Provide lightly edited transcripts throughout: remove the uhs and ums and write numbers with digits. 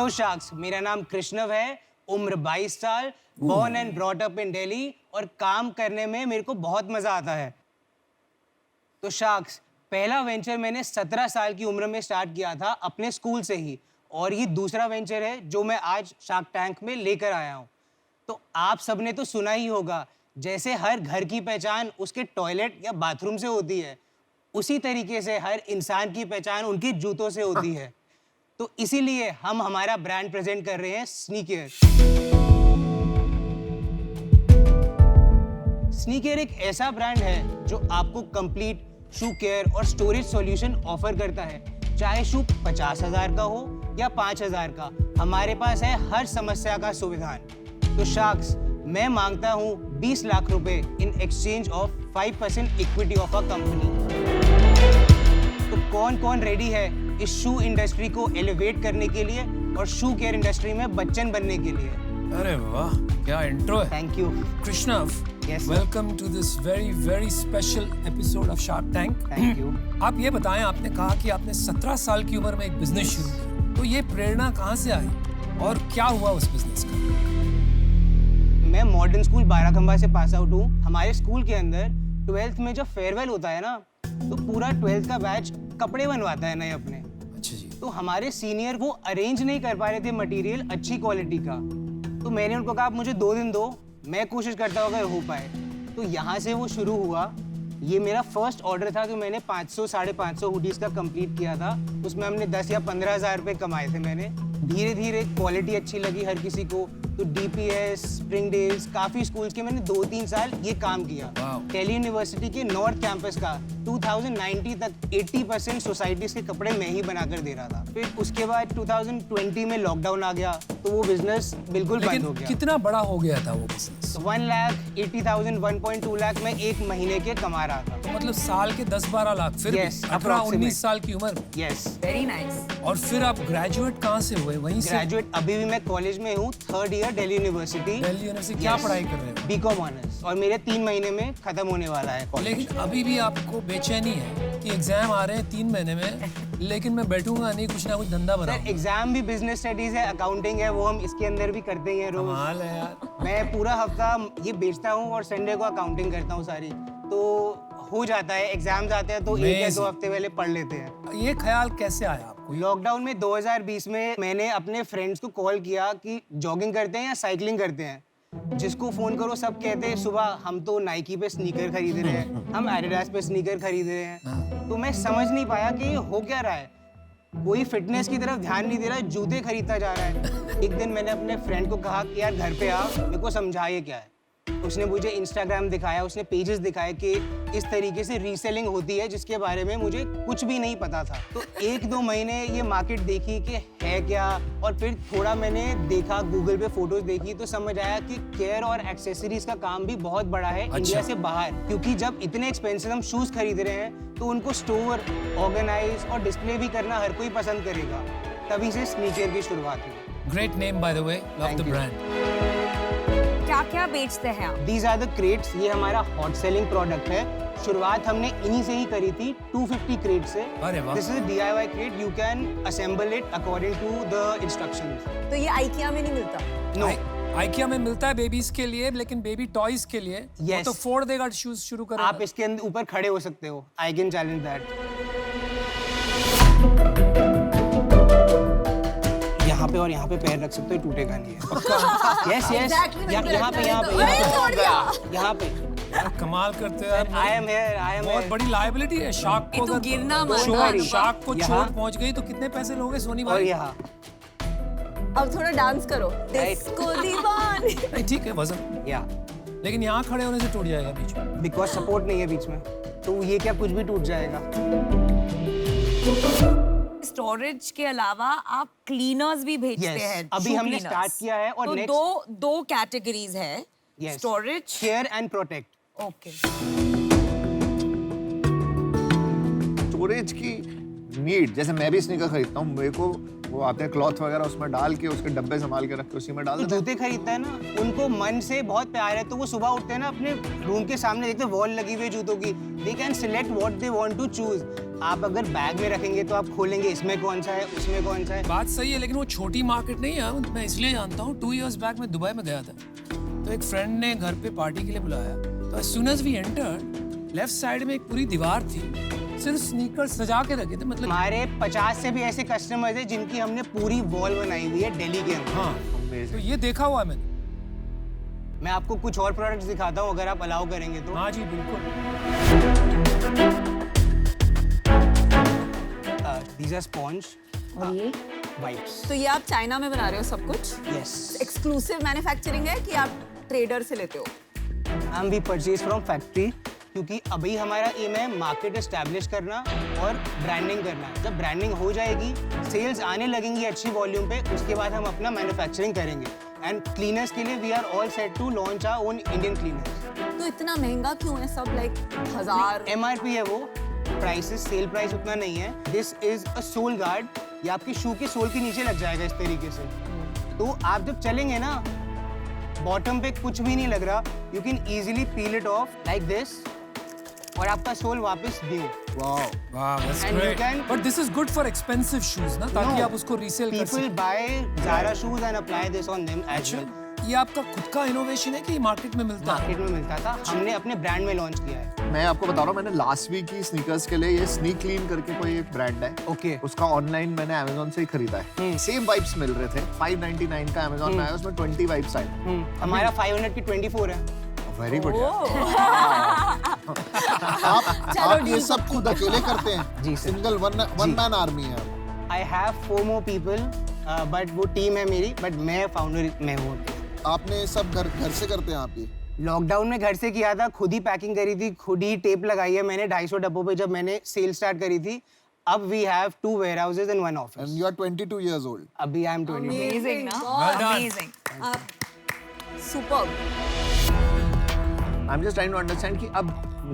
Hello sharks, मेरा नाम कृष्णव है, उम्र 22 साल, born and brought up in Delhi और काम करने में मेरे को बहुत मजा आता है। तो शार्क्स, पहला वेंचर मैंने 17 साल की उम्र में स्टार्ट किया था अपने स्कूल से ही, और ये दूसरा वेंचर है जो मैं आज शार्क टैंक में लेकर आया हूँ। तो आप सबने तो सुना ही होगा, जैसे हर घर की पहचान उसके टॉयलेट या बाथरूम से होती है, उसी तरीके से हर इंसान की पहचान उनके जूतों से होती है। तो इसीलिए हम हमारा ब्रांड प्रेजेंट कर रहे हैं स्नीकर। स्नीकर एक ऐसा ब्रांड है जो आपको कंप्लीट शू केयर और स्टोरेज सॉल्यूशन ऑफर करता है। चाहे शू 50,000 का हो या 5,000 का, हमारे पास है हर समस्या का समाधान। तो शार्क्स, मैं मांगता हूँ 20 लाख रुपए in exchange of 5% equity of a company. तो कौन कौन रेडी है इस शू इंडस्ट्री को एलिवेट करने के लिए और शू केयर इंडस्ट्री में बच्चन बनने के लिए? अरे वाह, क्या इंट्रो है। Thank you Krishnav, welcome to this very very special episode of shark tank. Thank you. आप ये बताएं, आपने कहा कि आपने 17 साल की उम्र में एक बिजनेस शुरू किया, तो ये प्रेरणा कहाँ से आई और क्या हुआ उस बिजनेस का? मैं मॉडर्न स्कूल बाराखंबा से पास आउट हूँ। हमारे स्कूल के अंदर 12th में जब फेयरवेल होता है ना, तो पूरा 12th का बैच कपड़े बनवाता है नए अपने। अच्छा जी। तो हमारे सीनियर वो अरेंज नहीं कर पा रहे थे मटेरियल अच्छी क्वालिटी का, तो मैंने उनको कहा आप मुझे 2 दिन दो, मैं कोशिश करता हूँ अगर हो पाए। तो यहाँ से वो शुरू हुआ। ये मेरा फर्स्ट ऑर्डर था कि मैंने 500-550 हुडीज का कंप्लीट किया था। उसमें हमने 10 या 15,000 रुपये कमाए थे मैंने। धीरे धीरे क्वालिटी अच्छी लगी हर किसी को, तो डीपीएस, स्प्रिंग डेल्स, काफ़ी स्कूल्स के मैंने 2-3 साल ये काम किया। दिल्ली यूनिवर्सिटी के नॉर्थ कैंपस का 2090 तक 80% सोसाइटीज के कपड़े मैं ही बनाकर दे रहा था। फिर उसके बाद 2020 में लॉकडाउन आ गया, तो वो बिजनेस बिल्कुल बंद हो गया। कितना बड़ा हो गया था वो बिजनेस? 1,80,000, 1.2 लाख में एक महीने के कमा रहा था। तो मतलब साल के 10-12 लाख, फिर Yes, 18-19 साल की उम्र में। यस। Very nice. और फिर आप ग्रेजुएट कहाँ से हुए? वहीं से? ग्रेजुएट अभी भी मैं कॉलेज में हूँ, 3rd year Delhi university. Delhi university क्या पढ़ाई कर रहे हो? बीकॉम ऑनर्स, और मेरे 3 महीने में खत्म होने वाला है कॉलेज। लेकिन अभी भी आपको बेचैनी है कि एग्जाम आ रहे हैं 3 महीने में, लेकिन मैं बैठूंगा नहीं, कुछ ना कुछ धंधा बनाऊंगा। एग्जाम भी बिजनेस स्टडीज है, अकाउंटिंग है, वो हम इसके अंदर भी करते ही हैं रोज। कमाल है यार। मैं पूरा हफ्ता ये बेचता हूँ और संडे को अकाउंटिंग करता हूँ सारी, तो हो जाता है। एग्जाम्स आते हैं तो 1 या 2 हफ्ते पहले पढ़ लेते हैं। ये ख्याल कैसे आया आपको? लॉकडाउन में 2020 में मैंने अपने फ्रेंड्स को कॉल किया कि जॉगिंग करते हैं या साइकिलिंग करते हैं। जिसको फोन करो सब कहते हैं सुबह हम तो नाइकी पे स्नीकर खरीद रहे हैं, हम एडिडास पे स्नीकर खरीद रहे हैं। तो मैं समझ नहीं पाया कि ये हो क्या रहा है। कोई फिटनेस की तरफ ध्यान नहीं दे रहा है, जूते खरीदता जा रहा है। एक दिन मैंने अपने फ्रेंड को कहा कि यार घर पे आ, मेरे को समझा ये क्या है। उसने मुझे इंस्टाग्राम दिखाया, उसने पेजेस दिखाए कि इस तरीके से रीसेलिंग होती है, जिसके बारे में मुझे कुछ भी नहीं पता था। तो 1-2 महीने ये मार्केट देखी कि है क्या, और फिर थोड़ा मैंने देखा, गूगल पे फोटोज देखी, तो समझ आया कि केयर और एक्सेसरीज का काम भी बहुत बड़ा है इंडिया से बाहर। क्योंकि जब इतने एक्सपेंसिव हम शूज खरीद रहे हैं, तो उनको स्टोर, ऑर्गेनाइज और डिस्प्ले भी करना हर कोई पसंद करेगा। तभी से स्नीकर की शुरुआत हुई। Great name by the way, love the brand. क्या क्या बेचते हैं आप? These are the crates, ये हमारा हॉट सेलिंग प्रोडक्ट है। शुरुआत हमने इन्हीं से ही करी थी, 250 क्रेट से। अरे वाह। This is a DIY crate, you can assemble it according to the instructions. तो ये आइकिया में नहीं मिलता? No. आइकिया में मिलता है बेबीज के लिए, लेकिन बेबी टॉयज के लिए वो तो फोड़ देगा शूज शुरू करेगा। आप इसके अंदर ऊपर खड़े हो सकते हो। I can challenge that. यहाँ पे और यहाँ पे पैर रख सकते हो, टूटेगा नहीं है। Yes, yes. यहाँ पे यहाँ पे यार कमाल करते हो यार। I am here. बहुत बड़ी लायबिलिटी है शार्क को। तो गिरना मत। शार्क को चोट पहुंच गई तो कितने पैसे लोगे सोनी और भाई? यहाँ अब थोड़ा डांस करो। डिस्को दीवानी। नहीं ठीक है वजन, या लेकिन यहाँ खड़े होने से टूट जाएगा बीच में। बिकॉज सपोर्ट नहीं है बीच में, तो ये क्या कुछ भी टूट जाएगा। स्टोरेज के अलावा आप क्लीनर्स भी भेजते Yes, हैं? अभी shoe हमने cleaners। स्टार्ट किया है और तो next- दो कैटेगरीज है। Yes. Storage, care and protect. Okay. Storage की नीड, जैसे मैं भी स्नीकर खरीदता हूँ, मेरे को वो आते हैं क्लॉथ वगैरह उसमें डाल के उसके डब्बे संभाल के रख के उसी में डाल देते हैं। जूते खरीदता है ना, उनको मन से बहुत प्यार है, तो वो सुबह उठते हैं ना, अपने रूम के सामने देखते हैं वॉल लगी हुई है जूतों की, they can select what they want to choose. आप अगर बैग में रखेंगे तो आप खोलेंगे इसमें कौन सा है, उसमें कौन सा है। बात सही है, लेकिन वो छोटी मार्केट नहीं है, मैं इसलिए जानता हूँ। 2 years बैक मैं दुबई में गया था, तो एक फ्रेंड ने घर पे पार्टी के लिए बुलाया, तो as soon as we entered, left side में एक पूरी दीवार थी, सिर्फ स्नीकर सजा के रखे थे, मतलब हमारे 50 से भी ऐसे कस्टमर्स हैं जिनकी हमने पूरी वॉल बनाई हुई है दिल्ली के अंदर। हाँ, तो ये देखा हुआ है मैंने। मैं आपको कुछ और प्रोडक्ट्स दिखाता हूँ अगर आप अलाउ करेंगे तो। हाँ जी, बिल्कुल। These are sponge और ये wipes. तो ये आप चाइना में बना रहे हो सब कुछ? Yes. एक्सक्लूसिव मैन्युफैक्चरिंग है कि आप ट्रेडर से लेते हो? हम भी परचेज फ्रॉम फैक्ट्री, क्योंकि अभी हमारा एम है मार्केट एस्टैब्लिश करना और ब्रांडिंग करना। जब ब्रांडिंग हो जाएगी, सेल्स आने लगेंगी अच्छी वॉल्यूम पे, उसके बाद हम अपना मैन्युफैक्चरिंग करेंगे। एंड क्लीनर्स के लिए we are all set to launch our own Indian cleaners. तो इतना महंगा क्यों है सब, लाइक 1000? MRP है वो, प्राइसेस सेल प्राइस उतना नहीं है। This is a sole guard, ये आपके शू के सोल के नीचे लग जाएगा इस तरीके से। तो आप जब चलेंगे ना, बॉटम पे कुछ भी नहीं लग रहा, you can easily peel it of like this और आपका सोल वापस new. Wow, Wow, that's And you great. can- But this is good for expensive shoes, ना, ताकि आप उसको रीसेल कर People सकें। buy Zara shoes and apply this on them as well. ये आपका खुद का इनोवेशन है कि ये मार्केट में मिलता है? मार्केट में मिलता था, हमने अपने ब्रांड में लॉन्च किया है। मैं आपको बता रहा हूँ, मैंने लास्ट वीक ही स्नीकर्स के लिए ये स्नीक क्लीन करके कोई एक ब्रांड है, ओके उसका ऑनलाइन मैंने अमेज़न से ही खरीदा है। सेम वाइप्स मिल रहे थे, 599 का अमेज़न में आया, उसमें 20 वाइप्स आए। हमारा 500 की 24 है। वेरी बढ़िया। आप ये सब खुद अकेले करते हैं? जी sir. Single one man army है आप? I have 4 more people, but वो टीम है मेरी, बट मैं फाउंडर मैं हूँ। आपने सब घर से करते हैं आप ये? लॉकडाउन में घर से किया था, खुद ही पैकिंग करी थी, खुद ही टेप लगाई है मैंने 250 डब्बों पे जब मैंने सेल स्टार्ट करी थी। अब we have 2 warehouses and 1 and office. You are 22 years old. अभी आई एम 22। Amazing ना? Well done. Amazing. आप superb. I am just trying to understand कि अब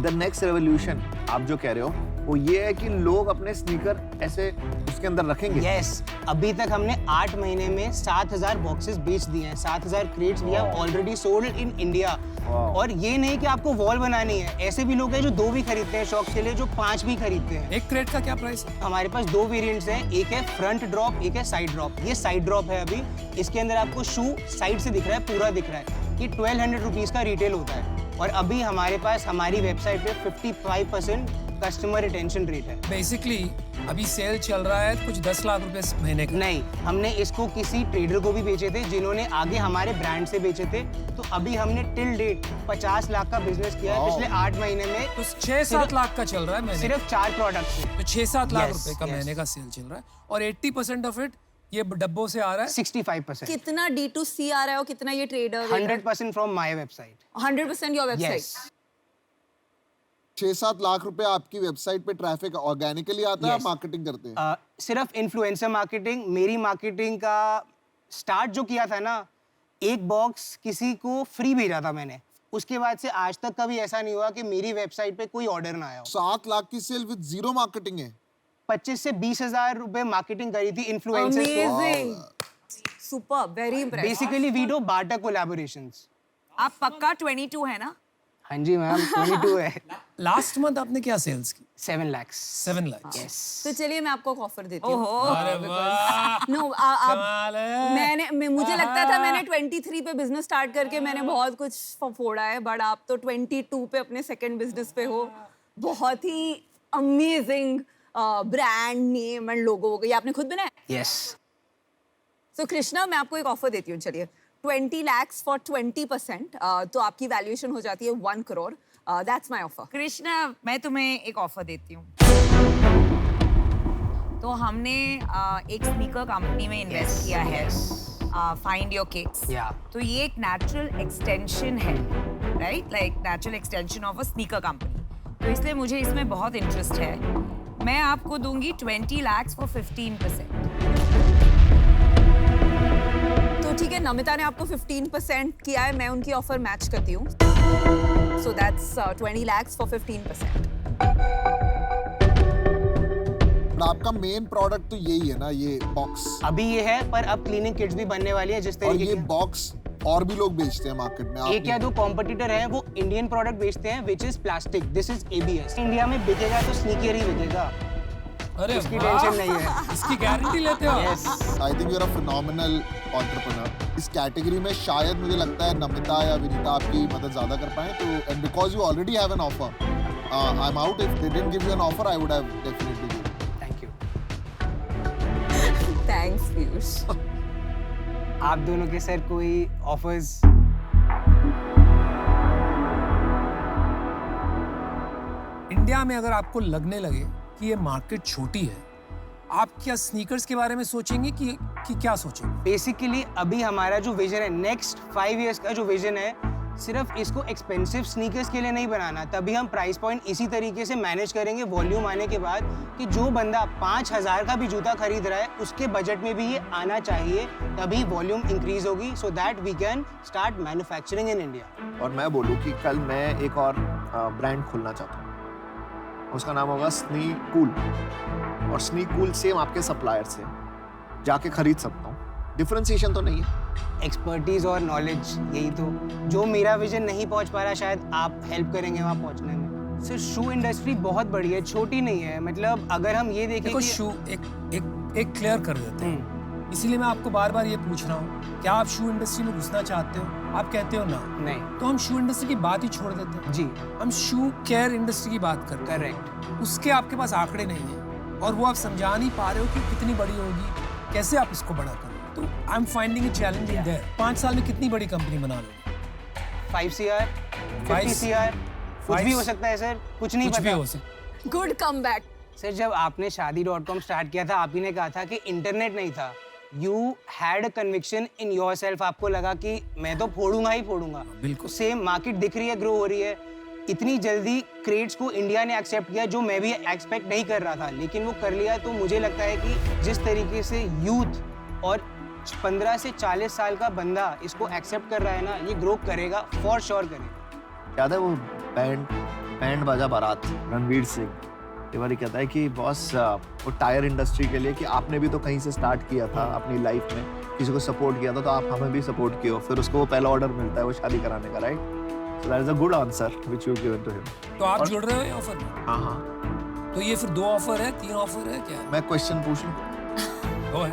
द नेक्स्ट रेवोल्यूशन आप जो कह रहे हो वो ये है कि लोग अपने स्नीकर ऐसे उसके अंदर रखेंगे। यस, अभी तक हमने 8 महीने में 7000 बॉक्सेस बेच दिए हैं, 7000 crates we have already sold in India. और ये नहीं कि आपको वॉल बनानी है, ऐसे भी लोग हैं जो 2 भी खरीदते हैं शौक के लिए, जो 5 भी खरीदते हैं। एक क्रेट का क्या प्राइस है? हमारे पास 2 वेरिएंट्स हैं, एक है फ्रंट ड्रॉप, एक है साइड ड्रॉप। ये साइड ड्रॉप है अभी, इसके अंदर आपको शू साइड से दिख रहा है, पूरा दिख रहा है। ये 1200 रुपीज़ का रिटेल होता है और अभी हमारे पास हमारी वेबसाइट पे 55% कस्टमर रिटेंशन रेट है। बेसिकली अभी सेल चल रहा है, कुछ 10 लाख रुपए महीने का। नहीं, हमने इसको किसी ट्रेडर को भी बेचे थे जिन्होंने आगे हमारे ब्रांड से बेचे थे। तो अभी हमने टिल डेट 50 लाख का बिजनेस किया है पिछले 8 महीने में, तो 6-7 लाख का चल रहा है महीने सिर्फ 4 प्रोडक्ट्स में। तो 6-7 लाख Yes, रुपए का yes. महीने का सेल चल रहा है और 80% ऑफ इट ये डब्बों से आ रहा है। 65%। कितना D2C आ रहा है और कितना ये trader? 100% from my website. 100% your website? Yes. 6-7 lakh रुपए आपकी वेबसाइट पे ट्रैफिक ऑर्गेनिकली आता है, आप Yes. मार्केटिंग करते हैं? सिर्फ इन्फ्लुएंसर मार्केटिंग। मेरी मार्केटिंग का स्टार्ट जो किया था ना, एक बॉक्स किसी को फ्री भेजा था मैंने, उसके बाद से आज तक कभी ऐसा नहीं हुआ कि मेरी वेबसाइट पे कोई ऑर्डर ना आया हो। 7 लाख की सेल विद जीरो मार्केटिंग है? 25 से 20 हजार रुपए मार्केटिंग करी थी इन्फ्लुएंसर्स को। Amazing, super, very impressive. Basically we do barter collaborations. आप पक्का 22 है ना? हाँ जी मैम, 22 है। लास्ट मंथ आपने क्या सेल्स की? 7 lakhs। 7 लाख। यस। तो चलिए मैं आपको एक ऑफर देती हूँ। अरे वाह, नो, कमाल है। मुझे लगता था मैंने 23 पे बिजनेस स्टार्ट करके मैंने बहुत कुछ फोड़ा है, बट आप तो 22 पे अपने सेकंड बिजनेस पे हो। बहुत ही amazing brand name and logo, ये आपने खुद बनाया? यस। तो कृष्णा, मैं आपको एक ऑफर देती हूँ, चलिए 20 lakhs फॉर 20%, तो आपकी वैल्यूएशन हो जाती है 1 crore। That's my offer. Krishna, मैं तुम्हें एक ऑफर देती हूँ। तो हमने एक स्नीकर कंपनी में इन्वेस्ट किया है, फाइंड योर किक्स। Yeah. तो ये एक नेचुरल एक्सटेंशन है, right? Like natural extension of a sneaker company. तो इसलिए मुझे इसमें बहुत इंटरेस्ट है। मैं आपको दूंगी 20 lakhs फॉर 15%। तो ठीक है, नमिता ने आपको 15% किया है, मैं उनकी ऑफर मैच करती हूँ। So that's 20 lakhs for 15%। But आपका मेन प्रोडक्ट तो यही है ना, ये बॉक्स। अभी ये है, पर अब क्लीनिंग किट्स भी बनने वाली है जिस और तरीके ये की। बॉक्स और भी लोग बेचते हैं मार्केट में। एक या दो कॉम्पिटिटर हैं वो इंडियन प्रोडक्ट बेचते हैं which is plastic, this is ABS। India में बिकेगा तो स्नीकर ही बिकेगा, अरे उसकी वाह, टेंशन नहीं है। इसकी गारंटी लेते हो? Yes, I think you are a phenomenal entrepreneur. इस कैटेगरी में शायद मुझे लगता है नमिता या विनीता आपकी मदद ज्यादा कर पाए। तो and because you already have an offer, I am out. If they didn't give you an offer I would have definitely given. Thank you. Thanks Piyush. आप दोनों के सर कोई ऑफर्स? इंडिया में अगर आपको लगने लगे कि ये मार्केट छोटी है, आप क्या स्नीकर्स के बारे में सोचेंगे कि क्या सोचेंगे? बेसिकली अभी हमारा जो विजन है, नेक्स्ट 5 इयर्स का जो विजन है, सिर्फ इसको एक्सपेंसिव स्नीकर्स के लिए नहीं बनाना। तभी हम प्राइस पॉइंट इसी तरीके से मैनेज करेंगे वॉल्यूम आने के बाद कि जो बंदा 5,000 का भी जूता खरीद रहा है उसके बजट में भी ये आना चाहिए, तभी वॉल्यूम इंक्रीज होगी, so that we can start manufacturing in India. और मैं बोलूँ कि कल मैं एक और ब्रांड खोलना चाहता हूँ, उसका नाम होगा स्नीकूल। और स्नीकूल सेम आपके सप्लायर से जाके खरीद सकता हूँ, डिफरेंशिएशन तो नहीं है। एक्सपर्टीज और नॉलेज, यही तो जो मेरा विजन नहीं पहुंच पा रहा, शायद आप हेल्प करेंगे वहाँ पहुंचने में। सर शू इंडस्ट्री बहुत बड़ी है, छोटी नहीं है। मतलब अगर हम ये देखें देखो कि शू एक क्लियर कर देते हैं, इसीलिए मैं आपको बार बार ये पूछ रहा हूँ, क्या आप शू इंडस्ट्री में घुसना चाहते हो? आप कहते हो ना, नहीं, तो हम शू इंडस्ट्री की बात ही छोड़ देते हैं। जी हम शू केयर इंडस्ट्री की बात करते हैं। करेक्ट। उसके आपके पास आंकड़े नहीं है और वो आप समझा नहीं पा रहे हो कि कितनी बड़ी होगी, कैसे आप इसको बड़ा करोगे। तो I am finding it challenging there. 5 साल में कितनी बड़ी कंपनी बना लोगे? 5 CR 50 CR कुछ भी हो सकता है सर, कुछ नहीं कुछ भी पता। हो सकता। Good comeback. सर जब आपने शादी.com स्टार्ट किया था, आप ही ने कहा था कि इंटरनेट नहीं था। You had a conviction in your self, आपको लगा कि मैं तो फोड़ूंगा ही फोड़ूंगा। बिल्कुल। सेम मार्केट दिख रही है, ग्रो हो रही है। इतनी जल्दी क्रेट्स को इंडिया ने एक्सेप्ट किया, जो मैं भी एक्सपेक्ट नहीं कर रहा था, लेकिन वो कर लिया। तो मुझे लगता है कि जिस तरीके से यूथ और 15 से 40 साल का बंदा इसको एक्सेप्ट कर रहा है ना, ये ग्रो करेगा, फॉर श्योर करेगा। याद है वो बैंड बाजा बारात, रणवीर सिंह ये बारी कहता है कि बॉस वो टायर इंडस्ट्री के लिए कि आपने भी तो कहीं से स्टार्ट किया था अपनी लाइफ में, किसी को सपोर्ट किया था, तो आप हमें भी सपोर्ट किया। फिर उसको वो पहला ऑर्डर मिलता है वो शादी कराने का, right? So that is a good answer which you given to him. तो आप जुड़ रहे हो ये ऑफर में? हाँ हाँ, तो ये फिर 2 ऑफर है, 3 ऑफर है, क्या है? मैं क्वेश्चन पूछ लूँ? दो है।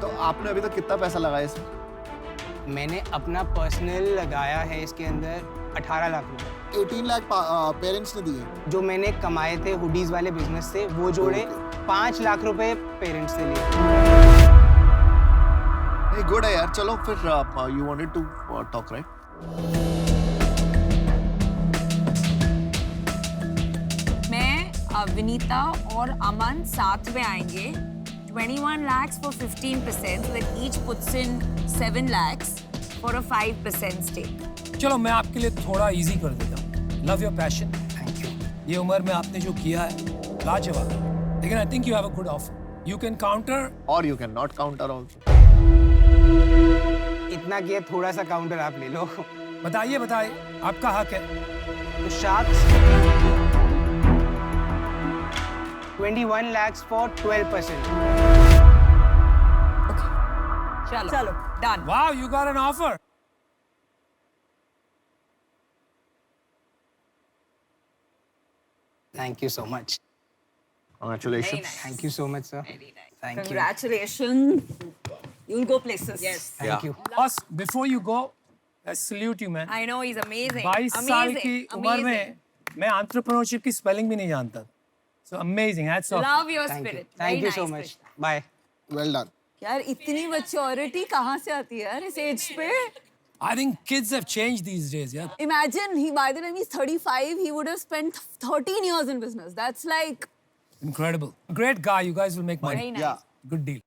तो आपने अभी तक कितना पैसा लगाया इसमें? मैंने अपना पर्सनल लगाया है इसके अंदर 18 लाख रुपए, 18 लाख पेरेंट्स ने दिए। जो मैंने कमाए थे हुडीज वाले बिजनेस से, वो जोड़े 5 लाख रुपए पेरेंट्स से लिए। नहीं, गुड है यार। चलो फिर you wanted to talk, right? मैं विनीता और अमन साथ में आएंगे। 21 lakhs for 15%, so that each puts in 7 lakhs for a 5% stake. चलो मैं आपके लिए थोड़ा इजी कर देता हूँ। Love your passion. Thank you. ये उम्र में आपने जो किया है लाजवाब है, लेकिन I think you have a good offer. You can counter or you can not counter also. इतना किया, थोड़ा सा काउंटर आप ले लो। बताइए बताइए, आपका हक है। तो शार्क्स 21 lakhs for 12%. चलो done. Wow, you got an offer. Thank you so much. Congratulations. Thank you so much, sir. Thank you. Congratulations. You'll go places. Yes. Thank you. बस before you go, I salute you man. I know he's amazing. 22 साल Amazing. की उम्र में Amazing. मैं entrepreneurship की spelling भी नहीं जानता। So amazing, hats off. Love your Thank you. spirit. Thank Very you so nice, much. Krishna. Bye. Well done. यार इतनी मैच्योरिटी कहाँ से आती है यार इस एज पे? I think kids have changed these days, yeah. Imagine he by the time he's 35, he would have spent 13 years in business. That's like Incredible. Great guy, you guys will make money. Very nice. Yeah. Good deal.